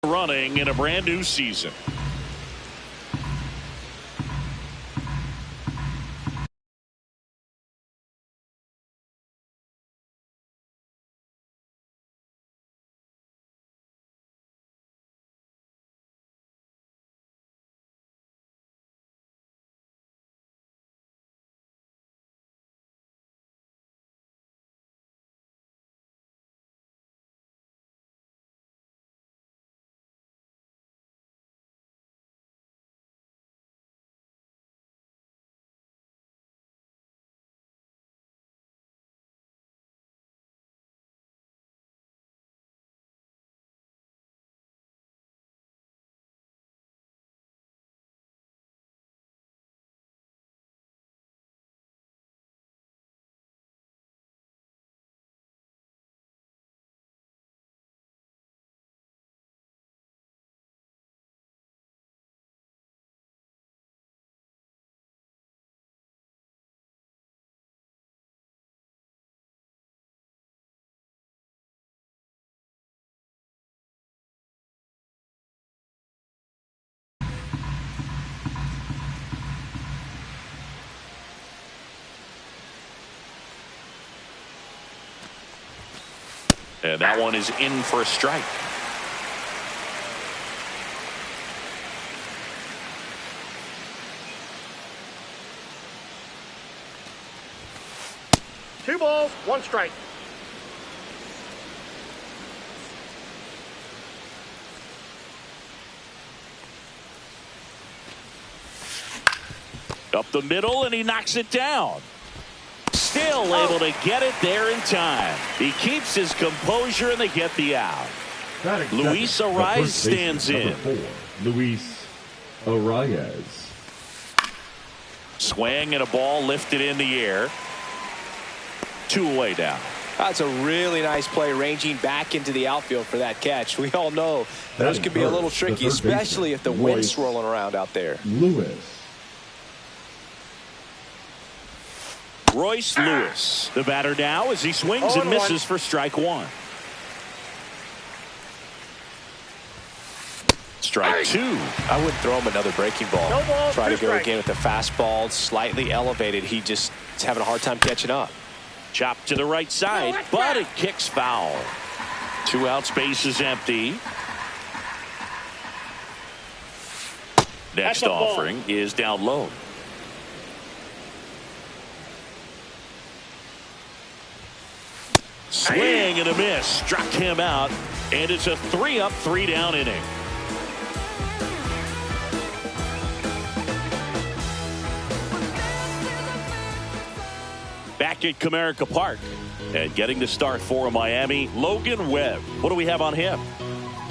running in a brand new season. And that one is in for a strike. Two balls, one strike. Up the middle, and he knocks it down. Still able to get it there in time. He keeps his composure, and they get the out. Luis Arias stands in. Luis Arias. Swing and a ball lifted in the air. 2 away down. That's a really nice play, ranging back into the outfield for that catch. We all know those can be a little tricky, especially if the wind's swirling around out there. Royce Lewis, the batter now, as he swings and misses for strike one. Strike two. I wouldn't throw him another breaking ball. No ball, try to go strike. again with the fastball, slightly elevated. He just is having a hard time catching up. Chopped to the right side, but it kicks foul. 2 outs, base is empty. Next offering is down low. Swing and a miss. Struck him out. And it's a 3-up, 3-down inning. Back at Comerica Park. And getting the start for Miami, Logan Webb. What do we have on him?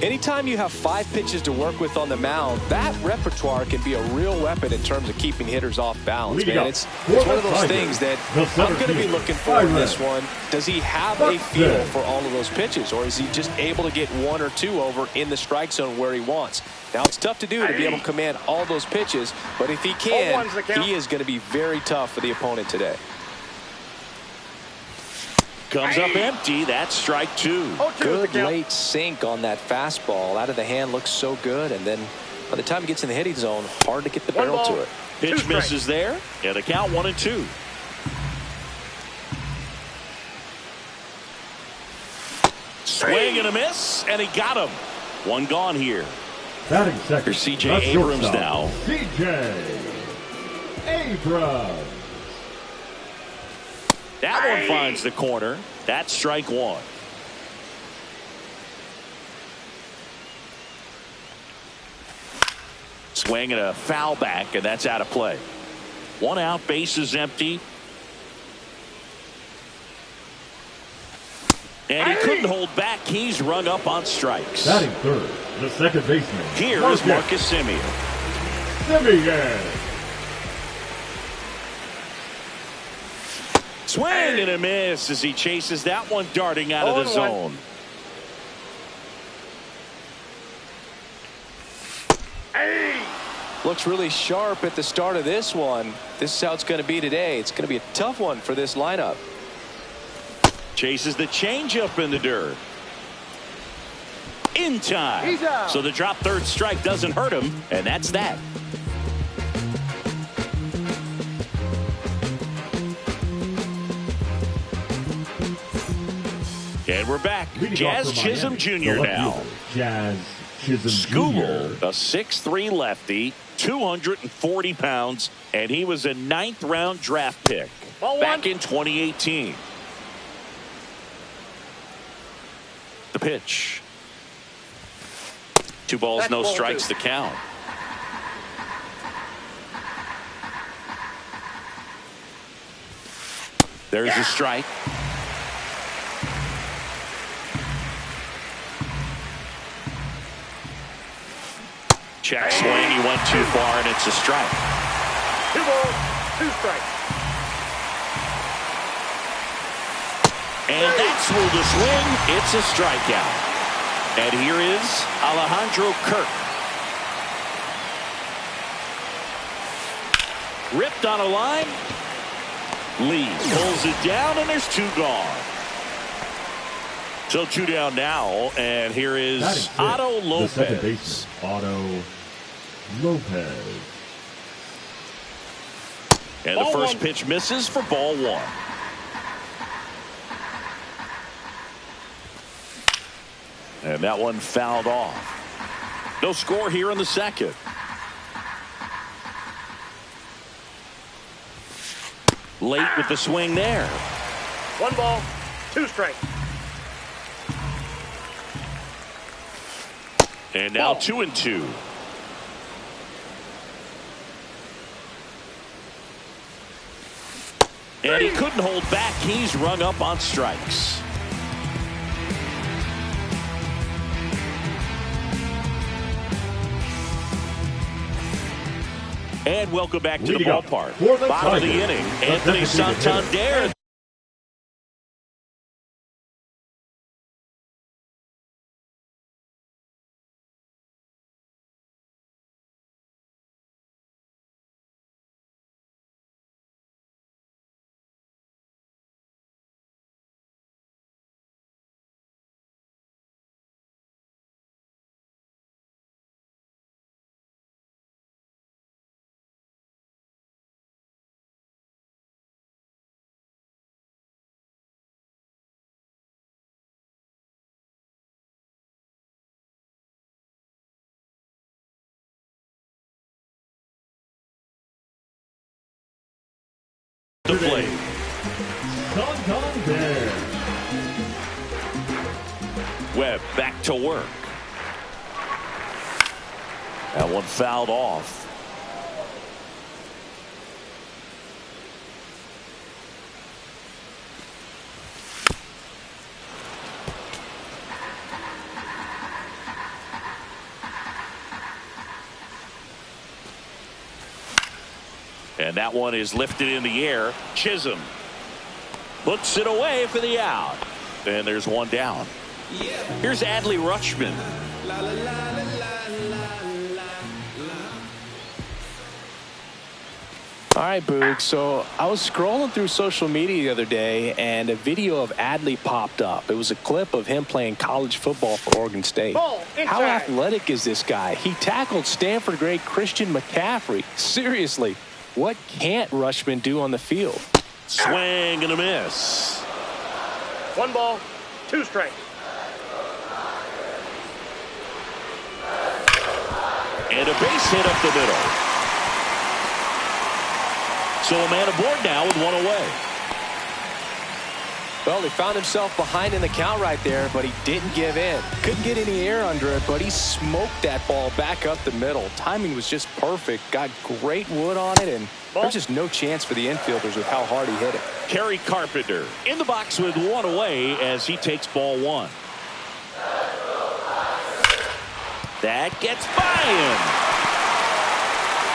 Anytime you have 5 pitches to work with on the mound, that repertoire can be a real weapon in terms of keeping hitters off balance. Man, it's one of those things that I'm going to be looking for in this one. Does he have a feel for all of those pitches, or is he just able to get 1 or 2 over in the strike zone where he wants? Now, it's tough to do to be able to command all those pitches, but if he can, he is going to be very tough for the opponent today. Comes up empty. That's strike 2. Good late sink on that fastball. Out of the hand, looks so good. And then by the time it gets in the hitting zone, hard to get the barrel to it. Pitch misses there. And a count 1-2. Swing and a miss. And he got him. 1 gone here. Batting second. Here's C.J. Abrams now. C.J. Abrams. That one finds the corner. That's strike 1. Swing and a foul back, and that's out of play. 1 out, base is empty. And he couldn't hold back. He's rung up on strikes. Batting third, the second baseman. Here is Marcus Semien. Swing and a miss as he chases that one darting out of the zone. Looks really sharp at the start of this one. This is how it's going to be today. It's going to be a tough one for this lineup. Chases the changeup in the dirt. In time. So the drop third strike doesn't hurt him, and that's that. And we're back. Jazz Chisholm Jr. now. Jazz Chisholm Scooble, Jr. a 6'3 lefty, 240 pounds, and he was a 9th round draft pick back in 2018. The pitch. 2 balls, no strikes to count. There's a strike. Check swing. He went too far, and it's a strike. 2 balls, 2 strikes. And that's ruled a swing. It's a strikeout. And here is Alejandro Kirk. Ripped on a line. Lee pulls it down, and there's 2 gone. So 2 down now, and here is Otto Lopez. The second baseman, Otto Lopez. And the first pitch misses for ball 1. And that one fouled off. No score here in the second. Late with the swing there. 1 ball, 2 strikes. And now 2-2. And he couldn't hold back. He's rung up on strikes. And welcome back to the ballpark. Bottom of the inning, Anthony Santander. The plate. Webb back to work. That one fouled off. And that one is lifted in the air. Chisholm puts it away for the out. And there's 1 down. Here's Adley Rutschman. All right, Boog. So I was scrolling through social media the other day, and a video of Adley popped up. It was a clip of him playing college football for Oregon State. How athletic is this guy? He tackled Stanford great Christian McCaffrey. Seriously. What can't Rutschman do on the field? Swing and a miss. 1 ball, 2 strikes. And a base hit up the middle. So a man aboard now with 1 away. Well, he found himself behind in the count right there, but he didn't give in. Couldn't get any air under it, but he smoked that ball back up the middle. Timing was just perfect. Got great wood on it, and there's just no chance for the infielders with how hard he hit it. Kerry Carpenter in the box with 1 away as he takes ball 1. That gets by him.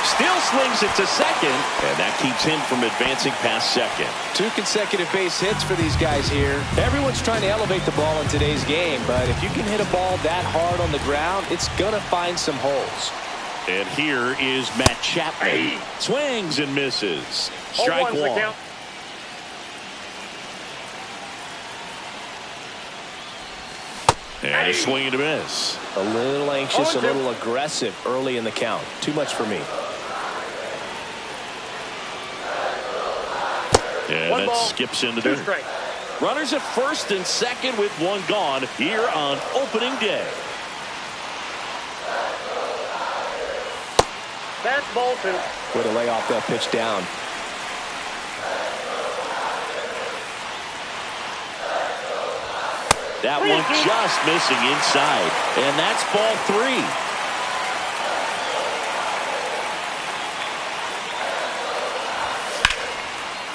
Still slings it to second, and that keeps him from advancing past second. 2 consecutive base hits for these guys here. Everyone's trying to elevate the ball in today's game, but if you can hit a ball that hard on the ground, it's going to find some holes. And here is Matt Chapman. Swings and misses. Strike 1. And a swing and a miss. A little anxious, a little aggressive early in the count. Too much for me. And that skips into dirt. Runners at first and second with one gone here on opening day. That's ball 2. Way to lay off that pitch down. That one just missing inside. And that's ball 3.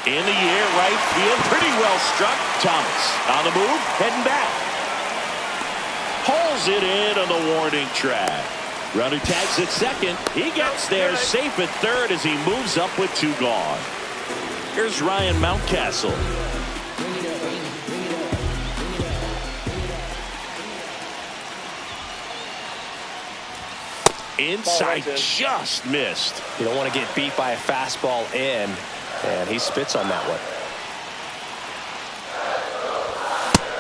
In the air, right field, pretty well struck. Thomas on the move, heading back. Hauls it in on the warning track. Runner tags at second. He gets there safe at third as he moves up with 2 gone. Here's Ryan Mountcastle. Inside, just missed. You don't want to get beat by a fastball in. And he spits on that one.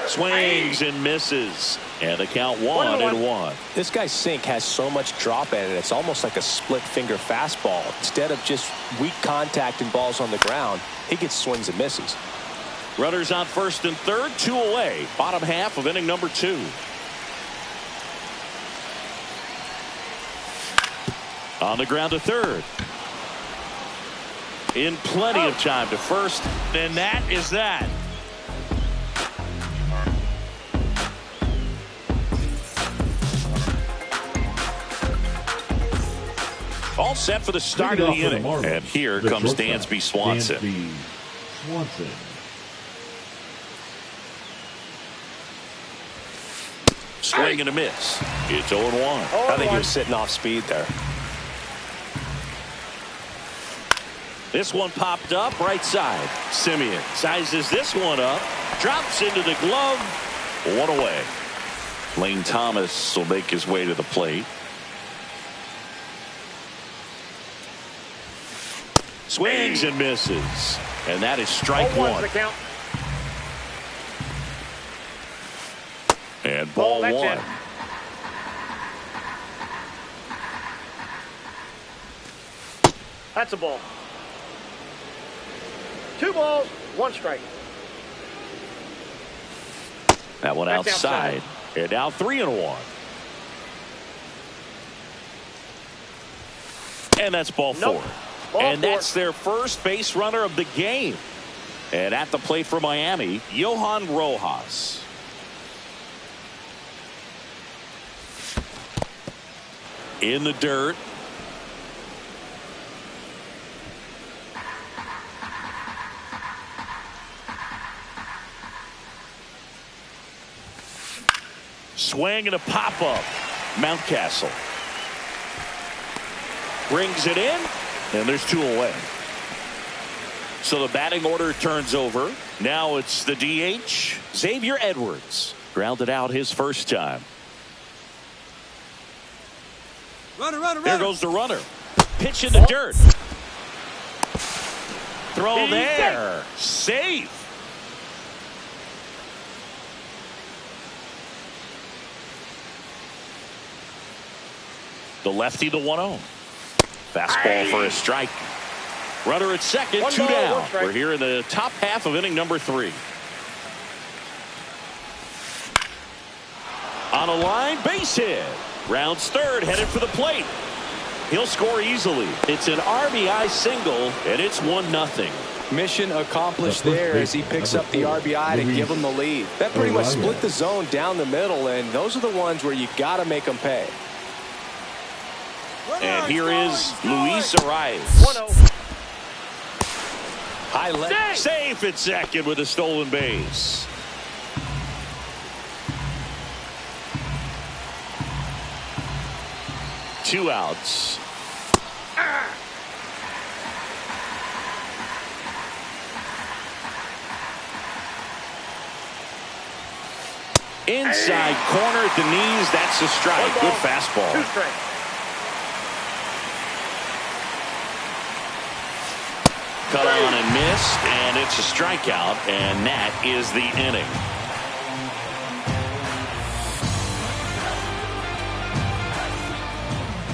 Swings and misses. And the count 1-1. This guy's sink has so much drop in it. It's almost like a split finger fastball. Instead of just weak contact and balls on the ground, he gets swings and misses. Runners on first and third, 2 away. Bottom half of inning number 2. On the ground to third. In plenty of time to first, and that is that. All set for the start of the inning. And here comes Dansby Swanson. Swing and a miss. It's 0-1. I think he was sitting off speed there. This one popped up right side. Simeon sizes this one up. Drops into the glove. 1 away. Lane Thomas will make his way to the plate. Swings and misses. And that is strike 1. And ball 1. That's a ball. 2 balls, 1 strike. That one outside. And now 3-1. And that's ball 4. And that's their first base runner of the game. And at the plate for Miami, Johan Rojas. In the dirt. Swing and a pop-up. Mountcastle brings it in, and there's 2 away. So the batting order turns over. Now it's the DH, Xavier Edwards. Grounded out his first time. There goes the runner. Pitch in the dirt. Throw there. Safe. The lefty, the 1-0. Fastball for a strike. Runner at second, 2 down. We're here in the top half of inning number 3. On a line, base hit. Rounds third, headed for the plate. He'll score easily. It's an RBI single, and it's 1-0. Mission accomplished there as he picks up the RBI to give him the lead. That pretty much split the zone down the middle, and those are the ones where you got to make them pay. And here is Luis Arias. 1-0. High left. Safe at second with a stolen base. Two outs. Inside corner at the knees. That's a strike. Good fastball. 2 strikes. Cut on and missed, and it's a strikeout, and that is the inning.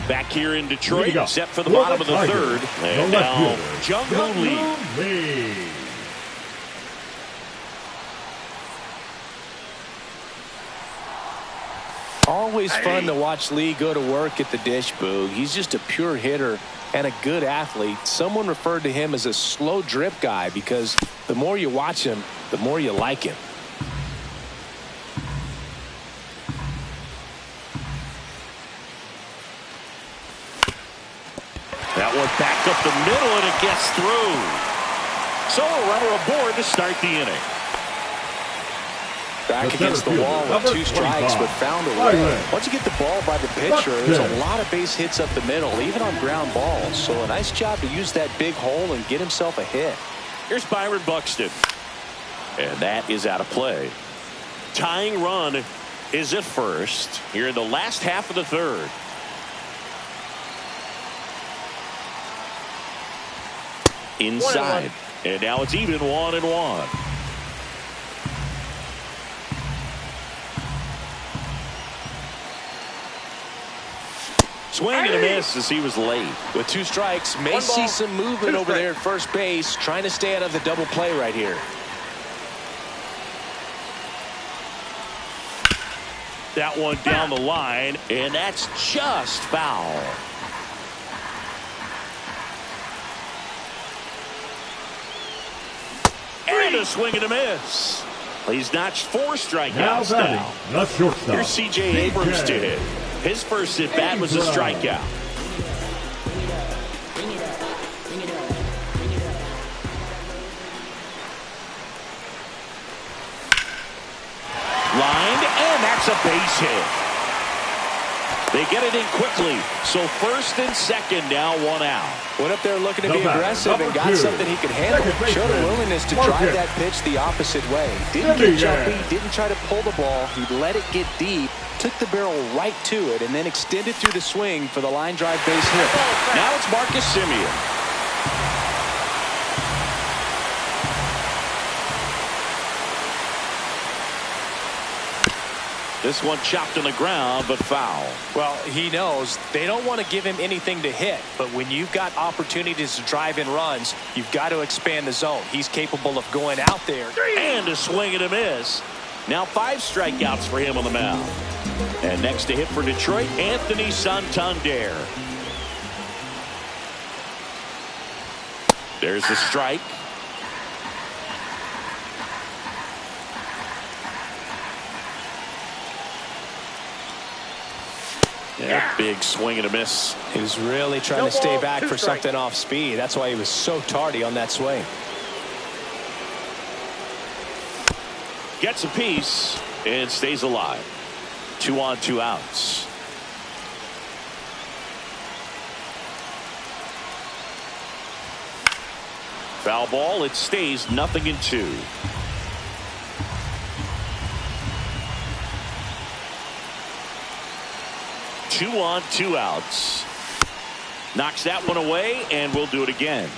Back here in Detroit, set for the bottom of the third. And now Jung-Hoo Lee. Always fun to watch Lee go to work at the dish, Boog. He's just a pure hitter and a good athlete. Someone referred to him as a slow drip guy because the more you watch him, the more you like him. That one back up the middle, and it gets through. So a runner aboard to start the inning. Back against the wall with 2 strikes, but found a way. Once you get the ball by the pitcher, there's a lot of base hits up the middle, even on ground balls. So a nice job to use that big hole and get himself a hit. Here's Byron Buxton. And that is out of play. Tying run is at first here in the last half of the third. Inside. And now it's even 1-1. Swing and a miss as he was late. With 2 strikes, may see some movement over there at first base, trying to stay out of the double play right here. That one down the line, and that's just foul. And a swing and a miss. He's notched 4 strikeouts now. Here's C.J. Abrams to hit. His first at bat was a strikeout. Lined, and that's a base hit. They get it in quickly. So first and second now, 1 out. Went up there looking to be aggressive and got something he could handle. Showed a willingness to drive that pitch the opposite way. Didn't get jumpy, didn't try to pull the ball. He let it get deep, took the barrel right to it, and then extended through the swing for the line drive base hit. Now it's Marcus Semien. This one chopped on the ground, but foul. Well, he knows they don't want to give him anything to hit, but when you've got opportunities to drive in runs, you've got to expand the zone. He's capable of going out there. And a swing and a miss. Now 5 strikeouts for him on the mound. And next to hit for Detroit, Anthony Santander. There's the strike. Yeah, big swing and a miss. He was really trying to stay back for something off speed. That's why he was so tardy on that swing. Gets a piece and stays alive. 2 on, 2 outs. Foul ball. It stays 0-2. Two on, 2 outs. Knocks that one away, and we'll do it again.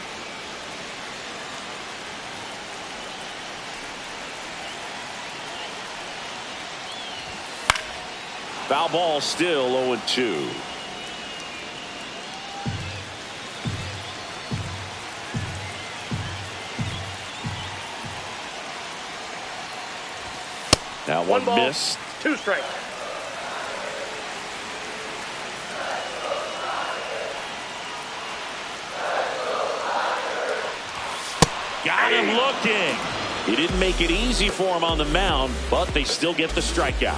Foul ball, still 0-2. Now one ball, missed. 2 strikes. Got him looking. He didn't make it easy for him on the mound, but they still get the strikeout.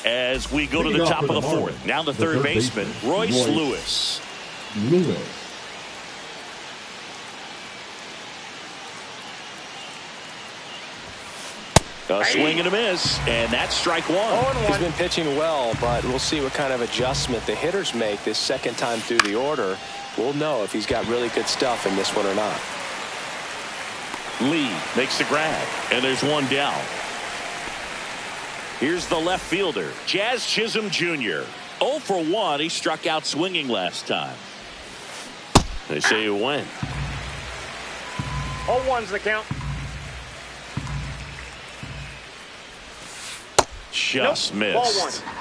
As we go to the top of the 4th. Now the third baseman, Royce Lewis. A swing and a miss, and that's strike 1. He's been pitching well, but we'll see what kind of adjustment the hitters make this second time through the order. We'll know if he's got really good stuff in this one or not. Lee makes the grab, and there's 1 down. Here's the left fielder, Jazz Chisholm Jr. 0 for 1. He struck out swinging last time. They say he went. 0-1's the count. Just Nope. Ball missed. one.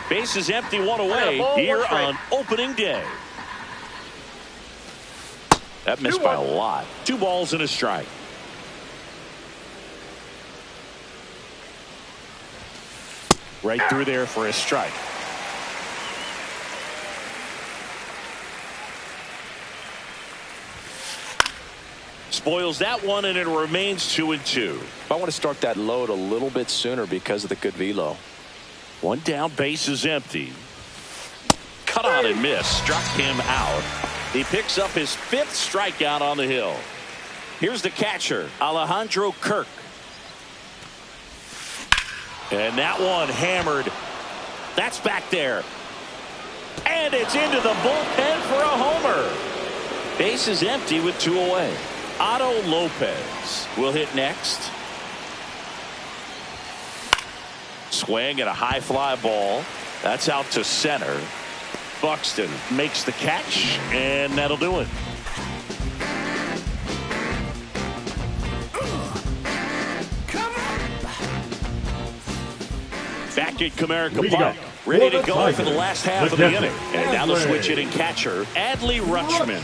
Base is empty, one away ball, here one strike. on opening day. That missed by a lot. 2 balls and a strike. Right through there for a strike. Spoils that one, and it remains 2-2. I want to start that load a little bit sooner because of the good velo. 1 down, base is empty. Cut on and miss. Struck him out. He picks up his 5th strikeout on the hill. Here's the catcher, Alejandro Kirk. And that one hammered. That's back there. And it's into the bullpen for a homer. Base is empty with 2 away. Otto Lopez will hit next. Swing and a high fly ball. That's out to center. Buxton makes the catch, and that'll do it. Back at Comerica Park, ready to go for the last half of the inning. And now the switch hitting catcher, Adley Rutschman.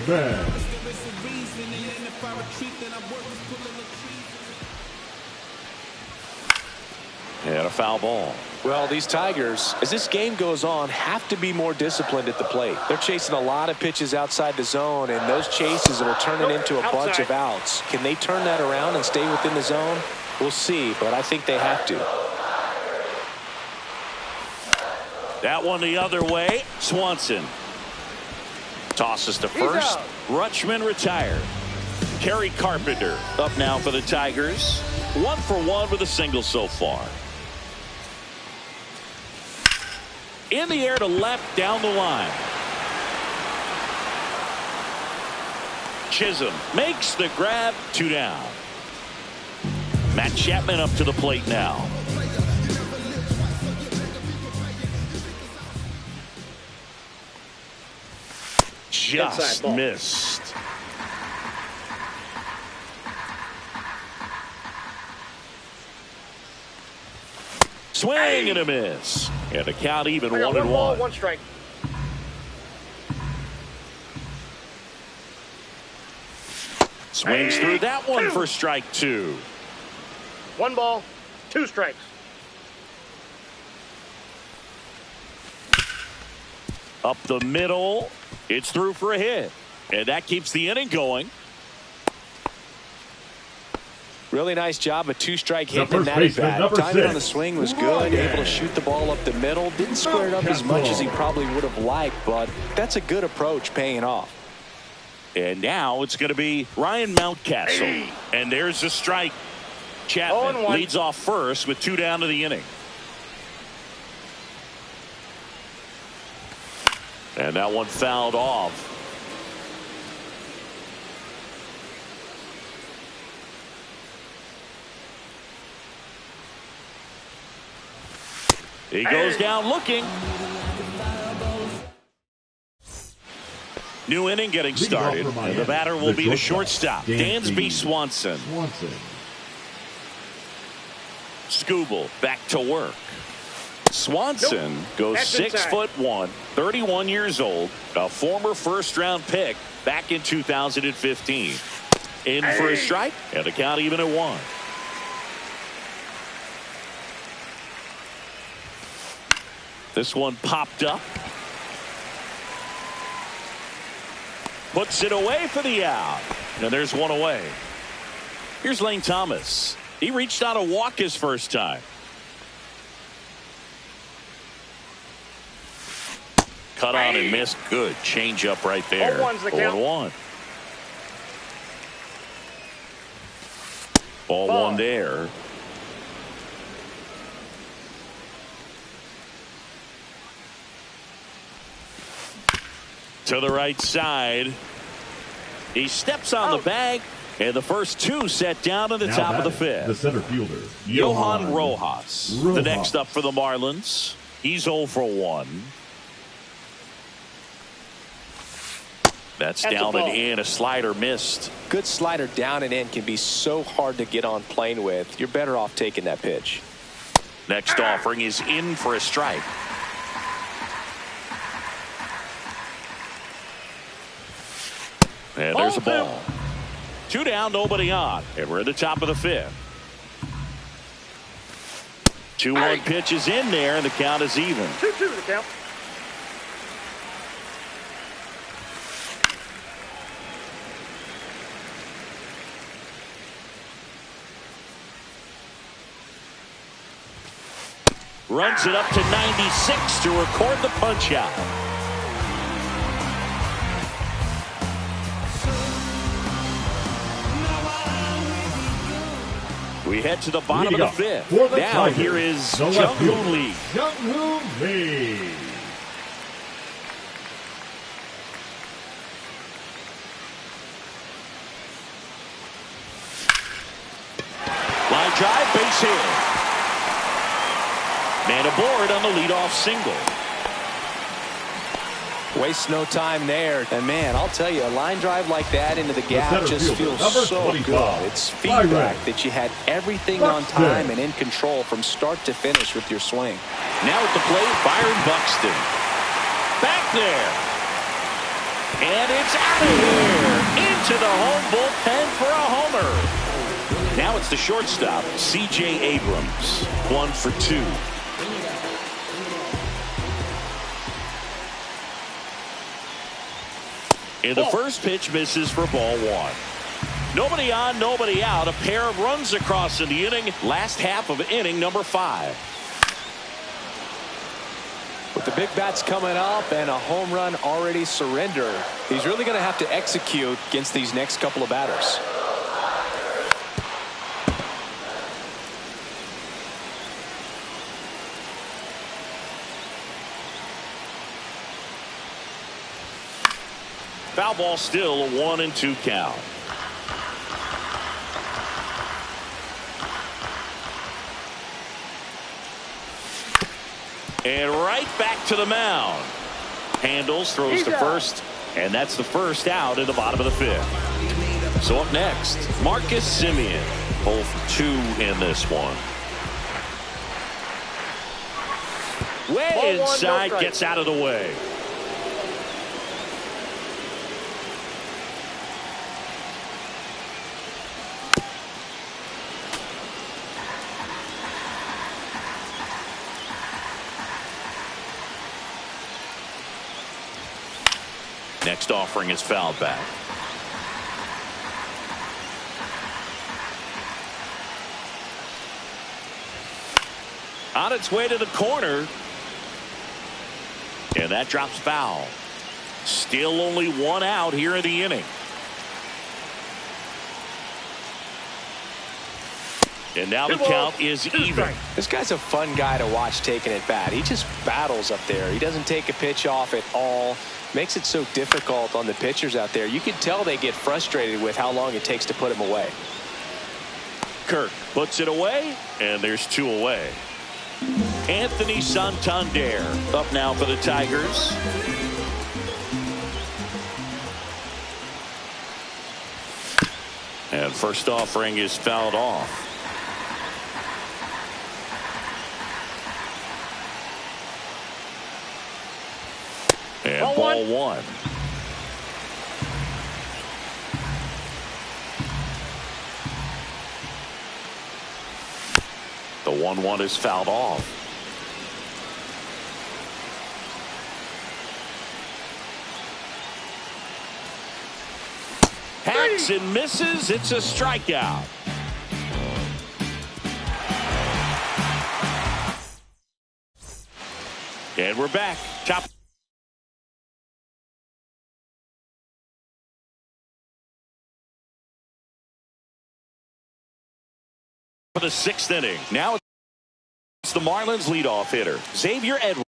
And a foul ball. Well, these Tigers, as this game goes on, have to be more disciplined at the plate. They're chasing a lot of pitches outside the zone, and those chases are turning into a bunch of outs. Can they turn that around and stay within the zone? We'll see, but I think they have to. That one the other way. Swanson tosses to first. Rutschman retired. Kerry Carpenter up now for the Tigers. 1 for 1 with a single so far. In the air to left, down the line. Chisholm makes the grab, 2 down. Matt Chapman up to the plate now. Just missed. Swing and a miss. And the count even 1-1. 1 strike. Swings through that one for strike 2. 1 ball, 2 strikes. Up the middle. It's through for a hit. And that keeps the inning going. Really nice job, a 2-strike hit in that at bat. Timing on the swing was good. Able to shoot the ball up the middle. Didn't square it up as much as he probably would have liked, but that's a good approach, paying off. And now it's going to be Ryan Mountcastle. And there's a strike. Chapman leads off first with 2 down to the inning. And that one fouled off. He goes down looking. New inning getting started. And the batter will be the shortstop, Dansby Swanson. Skubal back to work. Swanson goes 6'1", 31 years old, a former first-round pick back in 2015. In for a strike, and the count even at 1. This one popped up. Puts it away for the out. And there's 1 away. Here's Lane Thomas. He reached out a walk his first time. Cut on and missed. Good change up right there. 0-1. Ball 1 there. To the right side. He steps on the bag, and the first 2 set down in the top of the 5th. The center fielder, Johan Rojas. The next up for the Marlins. He's 0 for 1. That's down and in. A slider missed. Good slider down and in can be so hard to get on plane with. You're better off taking that pitch. Next offering is in for a strike. And there's a ball. 2 down, nobody on. And we're at the top of the 5th. 2-1 pitch is in there, and the count is even. 2-2 the count. Runs it up to 96 to record the punch out. We head to the bottom of the 5th. Now here is Jung-Hoon Lee. Jung-Hoon Lee. Line drive, base hit. Man aboard on the leadoff single. Waste no time there. And man, I'll tell you, a line drive like that into the gap just feels so good. It's feedback that you had everything on time and in control from start to finish with your swing. Now at the plate, Byron Buxton. Back there. And it's out of here. Into the home bullpen for a homer. Now it's the shortstop, C.J. Abrams. 1 for 2. And the first pitch misses for ball 1. Nobody on, nobody out. A pair of runs across in the inning. Last half of inning number 5. With the big bats coming up and a home run already surrendered, he's really going to have to execute against these next couple of batters. Foul ball, still a 1-2 count. And right back to the mound. Handles, throws to first, and that's the first out in the bottom of the 5th. So up next, Marcus Semien. 0 for 2 in this one. Way inside, gets out of the way. Next offering is fouled back. On its way to the corner. And that drops foul. Still only 1 out here in the inning. And now the count is even. This guy's a fun guy to watch taking at bat. He just battles up there. He doesn't take a pitch off at all. Makes it so difficult on the pitchers out there. You can tell they get frustrated with how long it takes to put him away. Kirk puts it away, and there's 2 away. Anthony Santander up now for the Tigers. And first offering is fouled off. And ball 1. The 1-1 is fouled off. Hacks and misses. It's a strikeout. And we're back. Top for the 6th inning. Now it's the Marlins leadoff hitter, Xavier Edwards.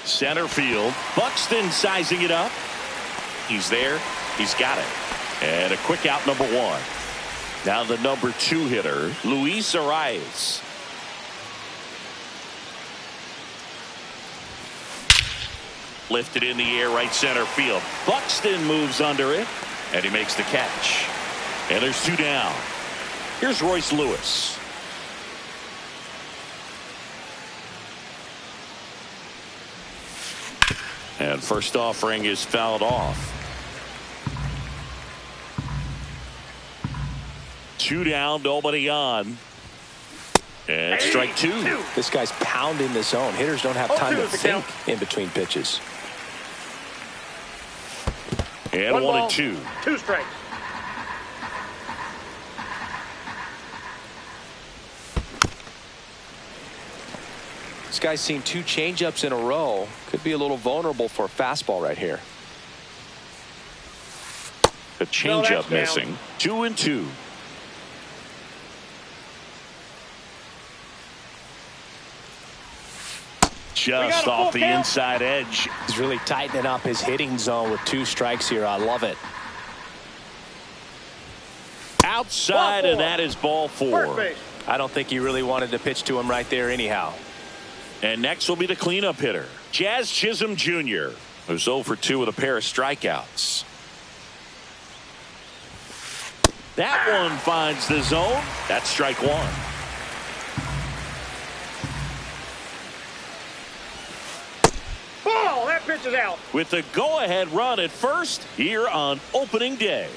Center field. Buxton sizing it up. He's there. He's got it. And a quick out, number 1. Now the number 2 hitter, Luis Arias. Lifted in the air, right center field. Buxton moves under it, and he makes the catch. And there's 2 down. Here's Royce Lewis. And first offering is fouled off. 2 down, nobody on. And strike 2. This guy's pounding the zone. Hitters don't have time to think in between pitches. And 1 and 2. 2 strikes. This guy's seen 2 changeups in a row. Could be a little vulnerable for a fastball right here. A changeup missing. 2 and 2. Just off the inside edge. He's really tightening up his hitting zone with 2 strikes here. I love it. Outside, and that is ball 4. I don't think he really wanted to pitch to him right there anyhow. And next will be the cleanup hitter, Jazz Chisholm Jr., who's 0 for 2 with a pair of strikeouts. That one finds the zone. That's strike 1. Ball, that pitch is out. With the go-ahead run at first here on opening day.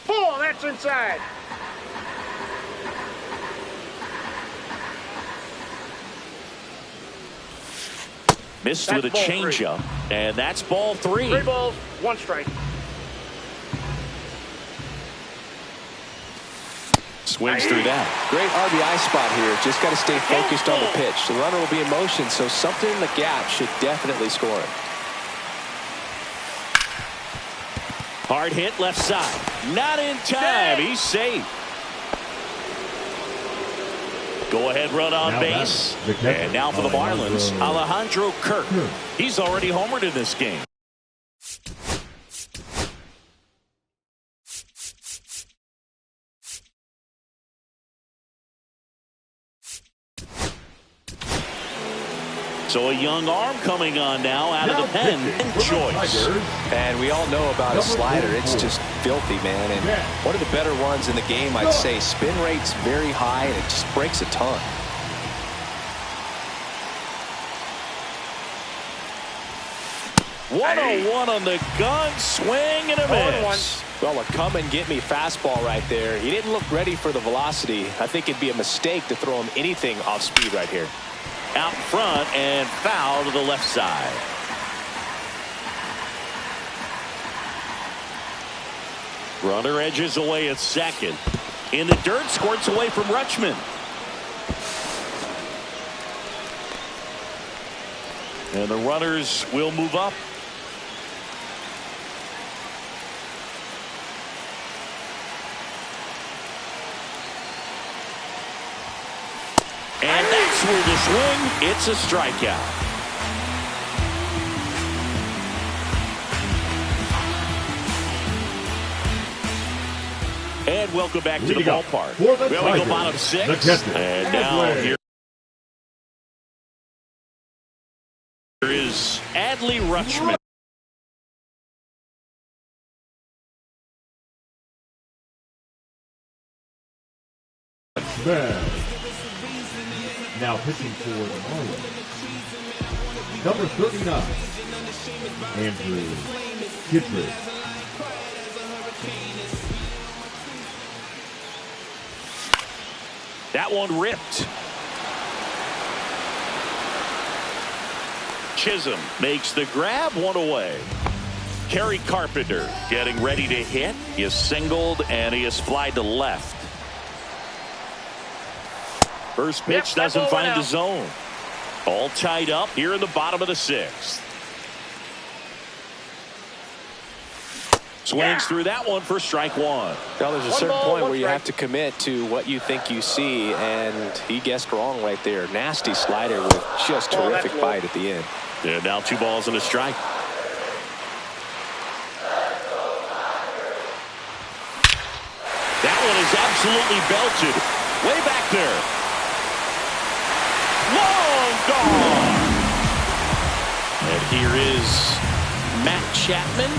Ball, that's inside. Missed with a changeup, and that's ball 3. 3 balls, 1 strike. Swings through that. Great RBI spot here. Just got to stay focused on the pitch. The runner will be in motion, so something in the gap should definitely score him. Hard hit left side. Not in time. He's safe. Go ahead run on base. And now for the Marlins, Alejandro Kirk. He's already homered in this game. So a young arm coming on now out of the pen. Choice. And we all know about a slider. It's just filthy, man. And one of the better ones in the game, I'd say. Spin rate's very high, and it just breaks a ton. One on the gun. Swing and a miss. Well, a come-and-get-me fastball right there. He didn't look ready for the velocity. I think it'd be a mistake to throw him anything off speed right here. Out front and foul to the left side. Runner edges away at second. In the dirt, squirts away from Rutschman. And the runners will move up. And that's where the swing, it's a strikeout. And welcome back to the ballpark. We only go bottom 6. And now here is Adley Rutschman. Now pitching for the Marlins, number 39, Andrew Kittredge. That one ripped. Chisholm makes the grab, 1 away. Kerry Carpenter getting ready to hit. He is singled and he is flied to left. First pitch doesn't find the zone. All tied up here in the bottom of the 6th. Swings through that one for strike one. Well, there's a certain point where you have to commit to what you think you see, and he guessed wrong right there. Nasty slider with just terrific bite at the end. Yeah, now 2 balls and a strike. That one is absolutely belted. Way back there. Long gone. And here is Matt Chapman.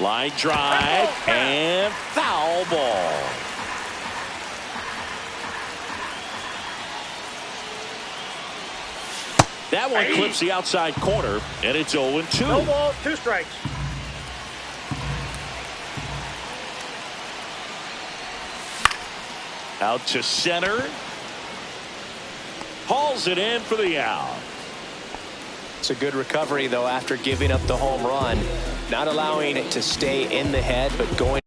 Line drive and foul ball. That one clips the outside corner, and it's 0-2. No balls, 2 strikes. Out to center. Hauls it in for the out. It's a good recovery, though, after giving up the home run. Not allowing it to stay in the head, but going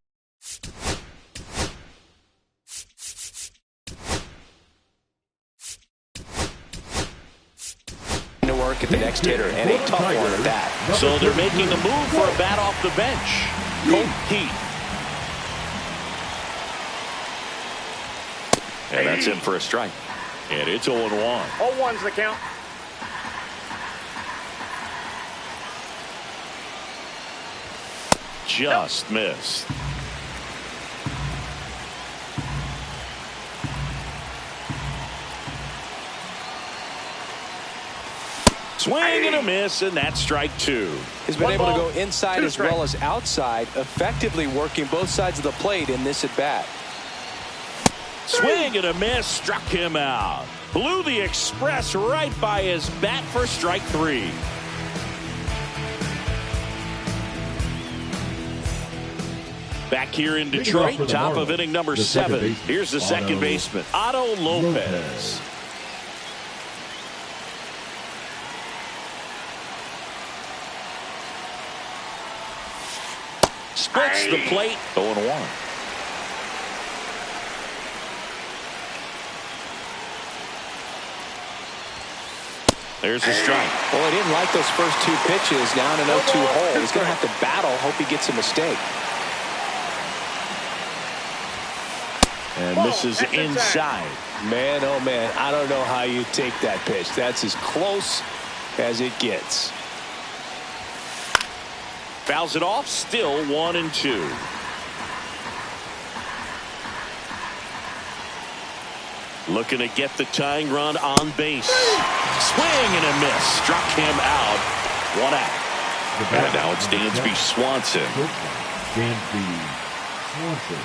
to work at the next hitter, and a tough one at that. So they're making a move for a bat off the bench. Colt Heat. And that's in for a strike. And it's 0-1. 0-1's the count. Just missed. Swing and a miss, and that's strike 2. He's been able to go inside as well as outside, effectively working both sides of the plate in this at-bat. Swing and a miss, struck him out. Blew the express right by his bat for strike 3. Back here in Detroit, top of inning number 7. Here's the second baseman, Otto Lopez. Splits the plate, 0-1. There's a strike. Well, he didn't like those first 2 pitches. Now in an 0-2 hole. He's going to have to battle. Hope he gets a mistake. And misses inside. Man, oh man, I don't know how you take that pitch. That's as close as it gets. Fouls it off, still 1-2. Looking to get the tying run on base. Swing and a miss. Struck him out. 1 out. And now it's Dansby Swanson. Dansby Swanson.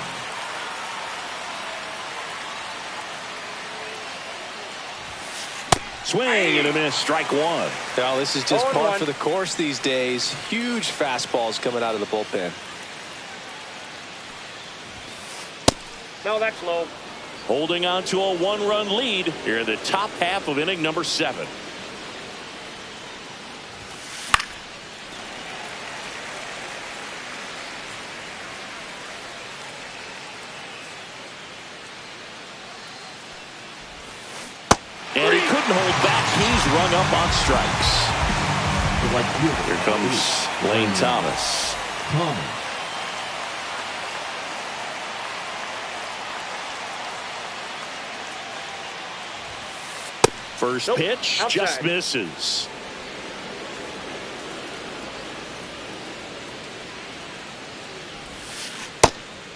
Swing and a miss. Strike 1. Well, this is just par for the course these days. Huge fastballs coming out of the bullpen. No, that's low. Holding on to a 1-run lead here in the top half of inning number 7. And he couldn't hold back. He's rung up on strikes. Here comes Lane Thomas. First pitch, outside. Just misses.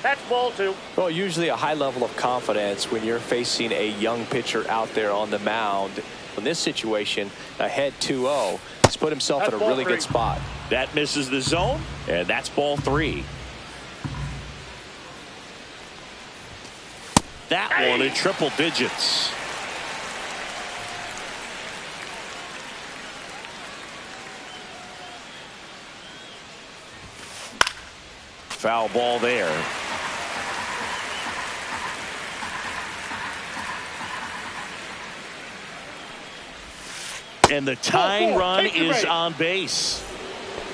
That's ball 2. Well, usually a high level of confidence when you're facing a young pitcher out there on the mound. In this situation, ahead 2-0, he's put himself in a really good spot. That misses the zone, and that's ball 3. That one in triple digits. Foul ball there. And the tying run is on base.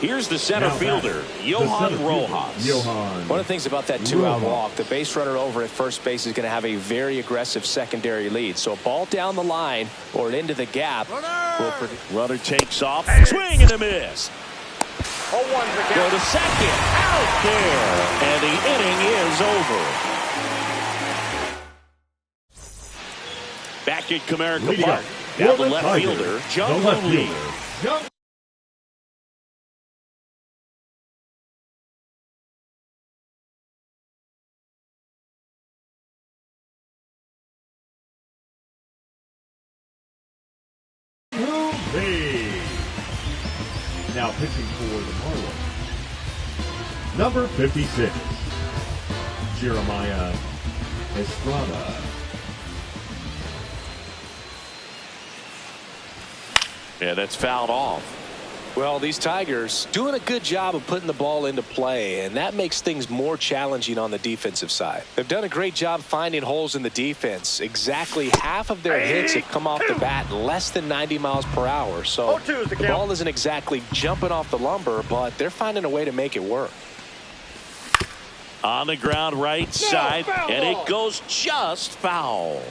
Here's the center fielder, Johan Rojas. One of the things about that two-out walk, the base runner over at first base is going to have a very aggressive secondary lead. So a ball down the line or into the gap will produce. Runner takes off, swing and a miss. 0-1's the count. Go to second, out there, and the inning is over. Back at Comerica Park, now the left fielder, Jung-Hoo Lee. Now pitching for the Marlins, number 56, Jeremiah Estrada. Yeah, that's fouled off. Well, these Tigers doing a good job of putting the ball into play, and that makes things more challenging on the defensive side. They've done a great job finding holes in the defense. Exactly half of their hits have come off the bat less than 90 miles per hour. So the ball isn't exactly jumping off the lumber, but they're finding a way to make it work. On the ground right side, and it goes just foul.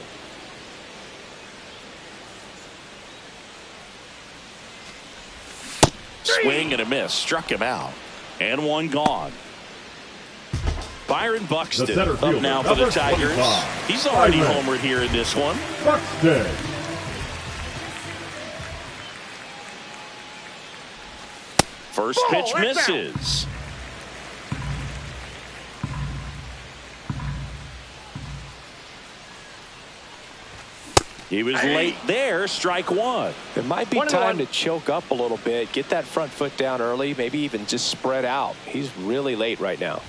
Swing and a miss, struck him out, and one gone. Byron Buxton up now for the Tigers. He's already homered here in this one. Buxton. First pitch misses. He was late there, strike one. It might be time to choke up a little bit, get that front foot down early, maybe even just spread out. He's really late right now.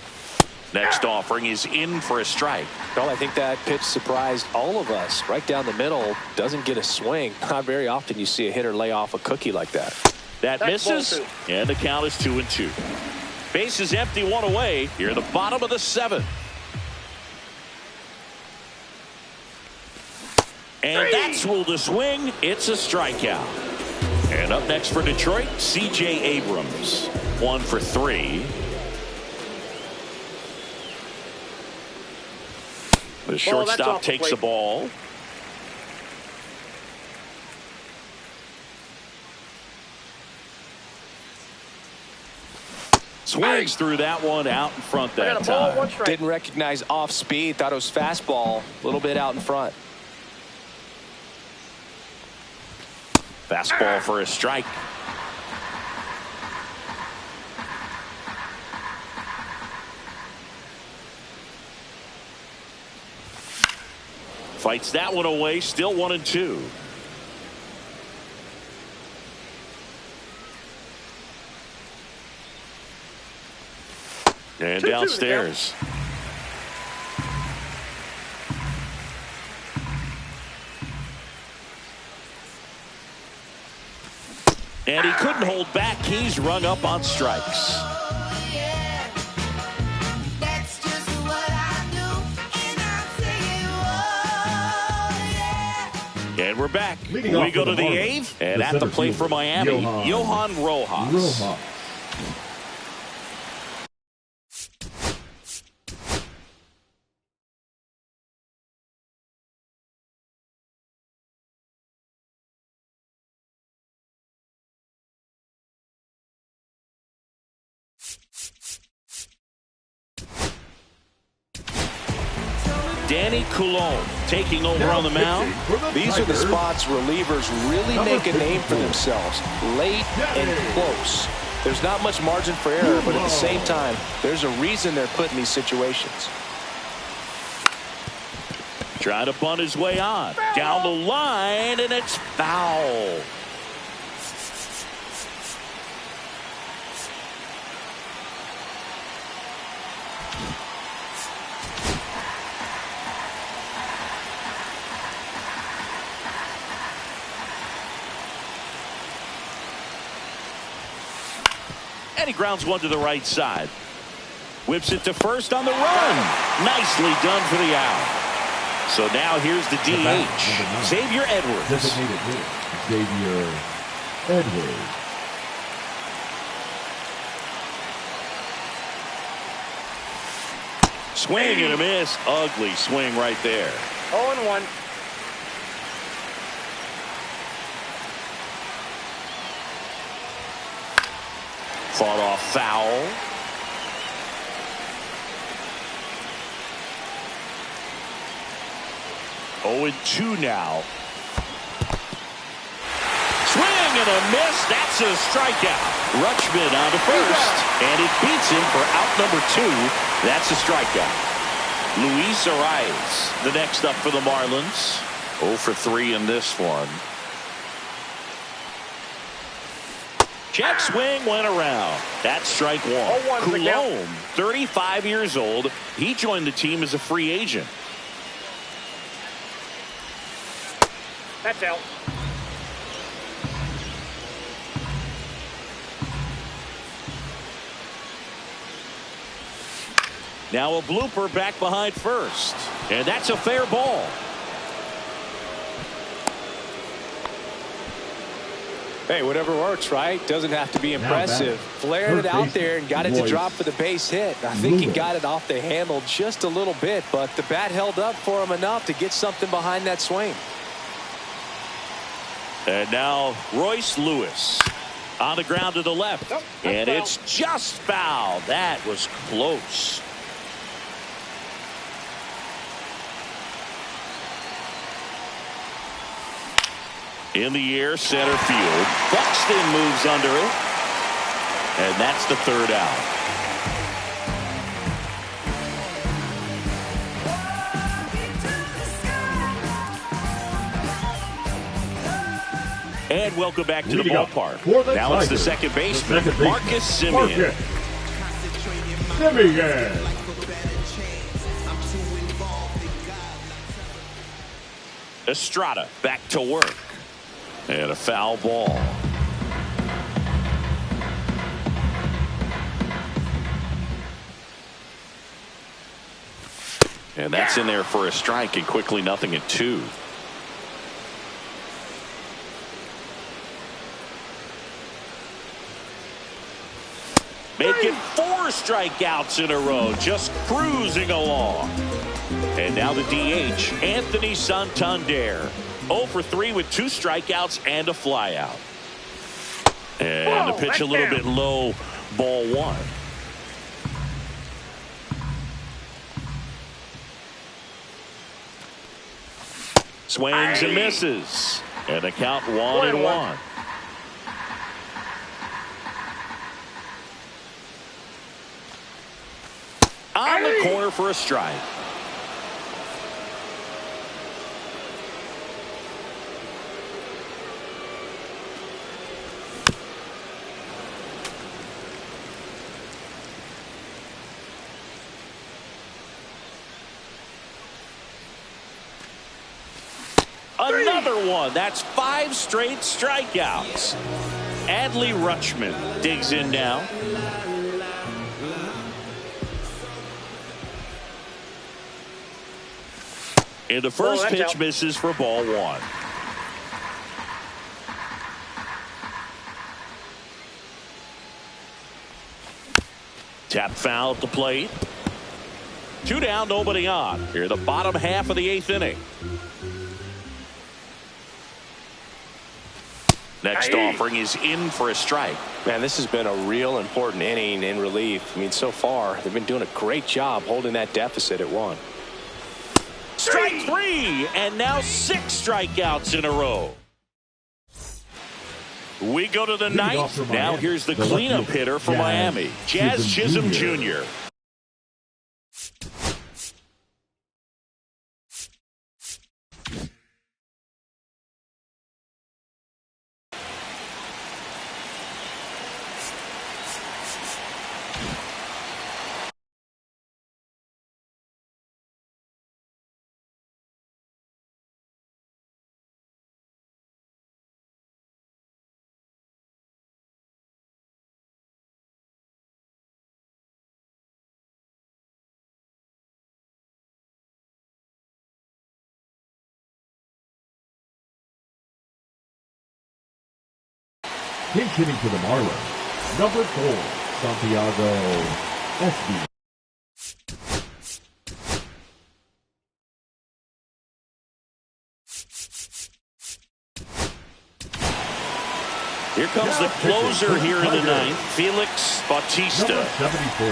Next offering is in for a strike. Well, I think that pitch surprised all of us. Right down the middle, doesn't get a swing. Not very often you see a hitter lay off a cookie like that. That misses, and the count is 2-2. Base is empty, one away. Here at the bottom of the seventh. And that's ruled a swing. It's a strikeout. And up next for Detroit, C.J. Abrams. 1 for 3. The shortstop takes the ball. Swings through that one out in front that time. Didn't recognize off speed. Thought it was fastball. A little bit out in front. Fastball for a strike. Fights that one away, still 1-2. And downstairs. And he couldn't hold back. He's rung up on strikes. And we're back. We go to the eighth. And at the plate for Miami, Johan Rojas. Danny Coulombe taking over on the mound. These are the spots relievers really make a name for themselves. Late and close. There's not much margin for error, but at the same time, there's a reason they're put in these situations. Trying to bunt his way on. Down the line, and it's foul. And he grounds one to the right side. Whips it to first on the run. Nicely done for the out. So now here's the DH, Xavier Edwards. Designated hitter, Xavier Edwards. Swing and a miss. Ugly swing right there. 0-1. Fought off foul. Oh, and 2 now. Swing and a miss. That's a strikeout. Rutschman on to first. And it beats him for out number 2. That's a strikeout. Luis Arias, the next up for the Marlins. 0 for 3 in this one. Check swing went around. That's strike 1. Coulombe, 35 years old. He joined the team as a free agent. That's out. Now a blooper back behind first. And that's a fair ball. Hey, whatever works, right? Doesn't have to be impressive. Flared it out there and got it to drop for the base hit. I think he got it off the handle just a little bit, but the bat held up for him enough to get something behind that swing. And now Royce Lewis on the ground to the left. And it's just foul. That was close. In the air, center field. Buxton moves under it. And that's the 3rd out. And welcome back to the ballpark. Now it's the second baseman, Marcus Semien. Estrada back to work. And a foul ball. And that's in there for a strike, and quickly 0-2. Making 4 strikeouts in a row, just cruising along. And now the DH, Anthony Santander. 0 for 3 with 2 strikeouts and a flyout. And the pitch a little bit low, ball 1. Swings and misses. And the count 1-1. On the corner for a strike. Another one. That's 5 straight strikeouts. Adley Rutschman digs in now. And the first pitch misses for ball 1. Tap foul at the plate. 2 down, nobody on. Here, the bottom half of the 8th inning. Next offering is in for a strike. Man, this has been a real important inning in relief. I mean, so far, they've been doing a great job holding that deficit at 1. Strike 3, and now 6 strikeouts in a row. We go to the 9th. Now here's the cleanup hitter for Miami, Jazz Chisholm Jr. Pinch hitting to the Marlins, number 4, Santiago Espy. Here comes the closer here in the ninth, Felix Bautista.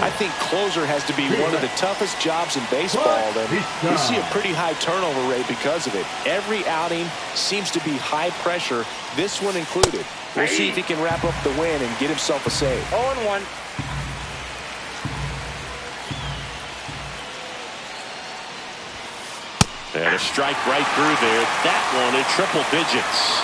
I think closer has to be one of the toughest jobs in baseball, and we see a pretty high turnover rate because of it. Every outing seems to be high pressure, this one included. We'll see if he can wrap up the win and get himself a save. 0-1. And a strike right through there. That one in triple digits.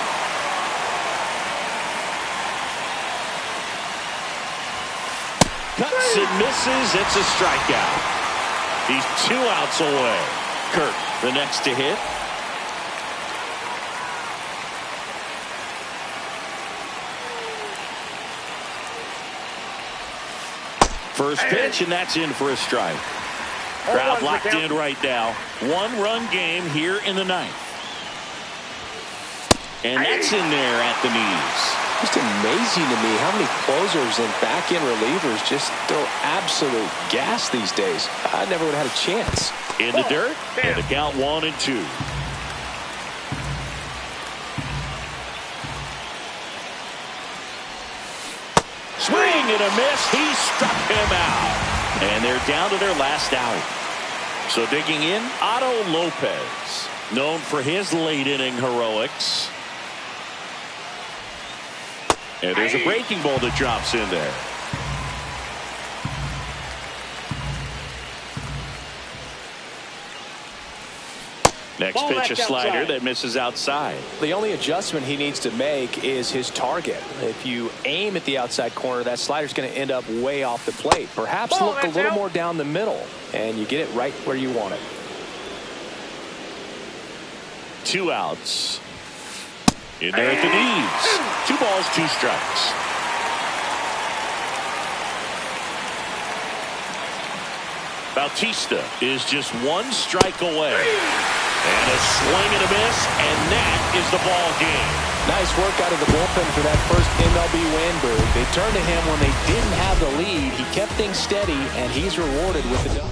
Cuts and misses. It's a strikeout. He's 2 outs away. Kirk, the next to hit. First pitch, and that's in for a strike. Crowd locked in right now. 1-run game here in the ninth. And that's in there at the knees. Just amazing to me how many closers and back-end relievers just throw absolute gas these days. I never would have had a chance. In the dirt, and the count 1-2. Swing and a miss. He struck him out. And they're down to their last out. So digging in, Otto Lopez, known for his late inning heroics. And there's a breaking ball that drops in there. Next pitch, a slider that misses outside. The only adjustment he needs to make is his target. If you aim at the outside corner, that slider's going to end up way off the plate. Perhaps look a little more down the middle, and you get it right where you want it. 2 outs. In there at the knees. 2 balls, 2 strikes. Bautista is just 1 strike away. And a swing and a miss, and that is the ball game. Nice work out of the bullpen for that first MLB win, Bird. They turned to him when they didn't have the lead. He kept things steady, and he's rewarded with the dub.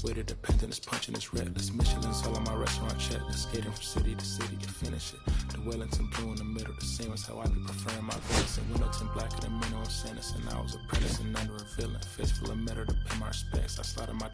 Weighted dependent, punching is reckless. Michelin's all on my restaurant checklist. Skating from city to city to finish it. The Wellington blue in the middle, the same as how I be preferring my venison. Wellington blacker than minimum sentence, and I was apprenticing under a villain. Fist full of metal to pay my respects. I slotted my